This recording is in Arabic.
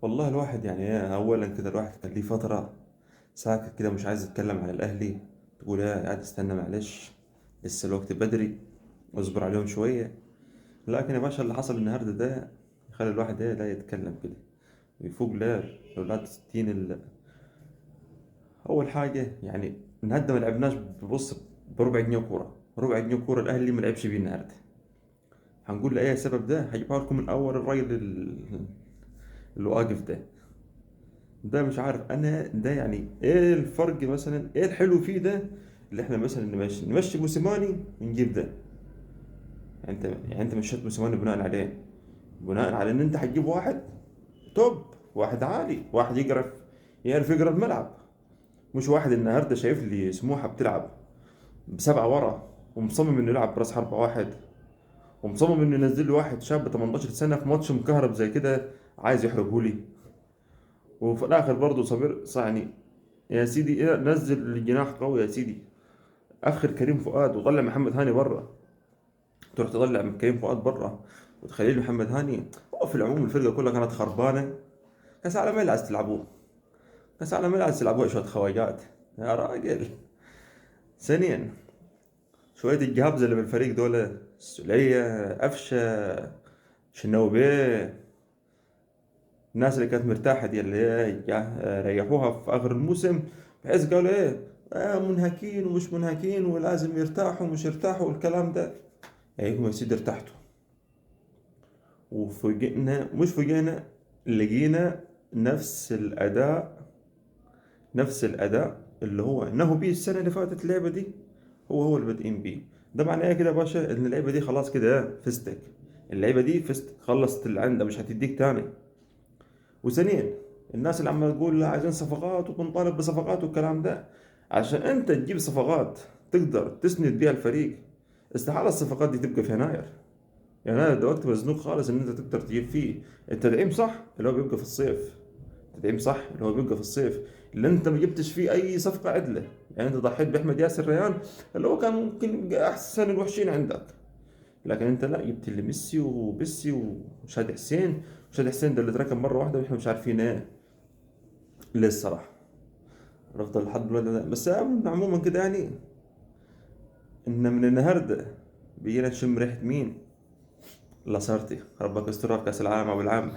والله الواحد يعني اولا كده الواحد كان ليه فتره ساكت كده مش عايز يتكلم عن الاهلي. تقول ايه قاعد استنى معلش، لسه الوقت بدري، واصبر عليهم شويه. لكن يا باشا اللي حصل النهارده ده يخلي الواحد ايه لا يتكلم كده ويفوق لا لولاد ستين اول حاجه يعني النهارده ما لعبناش. ببص، بربع جنيه كوره، ربع جنيه كوره الاهلي ما لعبش بيه النهارده. هنقول لايه السبب؟ ده هجيبها لكم من اول الراجل اللي واقف ده مش عارف انا ده يعني ايه الفرق، مثلا ايه الحلو فيه ده اللي احنا مثلا نمشي موسيماني ونجيب ده. يعني انت مشيت موسيماني بناء على ايه؟ بناء على ان انت هتجيب واحد توب، واحد عالي، واحد يعرف يقرا الملعب. مش واحد النهارده شايف لي سموحه بتلعب بسبعه ورا ومصمم انه يلعب براس حربة واحد، ومصمم انه ينزل لي واحد شاب 18 سنه في ماتش مكهرب زي كده عايز يحرقه لي. وفي الاخر برضه صابر صعني يا سيدي، إيه نزل الجناح قوي يا سيدي، اخر كريم فؤاد وطلع محمد هاني بره. تروح تطلع من كريم فؤاد بره وتخلي لي محمد هاني. هو في العموم الفرقه كلها كانت خربانه. كاس عالم ايه اللي عايز تلعبوه؟ كاس عالم ايه اللي عايز تلعبوه شويه خواجات يا راجل؟ ثانيا، شويه الجهابزه اللي بالفريق دول، السوليه، قفشه، شناوي، الناس اللي كانت مرتاحة دي اللي هي ريحوها في آخر الموسم، بحيث قالوا إيه منهكين ومش منهكين ولازم يرتاحوا ومش يرتاحوا والكلام ده. أيكم يا سيدي ارتحتوا وفوجئنا، مش فوجئنا، لقينا نفس الأداء، نفس الأداء اللي هو إنه بيه السنة اللي فاتت اللعبة دي، هو اللي بادئين بيه. ده معناه إيه كده يا باشا؟ إن اللعبة دي خلاص كده فستك. اللعبة دي فست خلصت اللي عندها مش هتديك تاني. وثانيا، الناس اللي عماله تقول لا عايزين صفقات وبنطالب بصفقات والكلام ده، عشان انت تجيب صفقات تقدر تسند بيها الفريق، استحالة الصفقات دي تبقى في يناير. يناير ده وقت مزنوق خالص ان انت تقدر تجيب فيه. التدعيم صح اللي هو بيبقى في الصيف، التدعيم صح اللي هو بيبقى في الصيف، اللي انت ما جبتش فيه اي صفقة عدلة. يعني انت ضحيت باحمد ياسر ريان اللي هو كان ممكن يبقى احسن الوحشين عندك، لكن انت لا، جبت لي ميسي وبيسي وشادي حسين. شادي حسين ده اللي اتركب مره واحده واحنا مش عارفين ايه ليه الصراحه. نفضل لحد دلوقتي بس عموما كده يعني، ان من النهارده بيجينا نشم ريحه مين؟ لاسارتي ربك يسترها في كاس العالم او العام.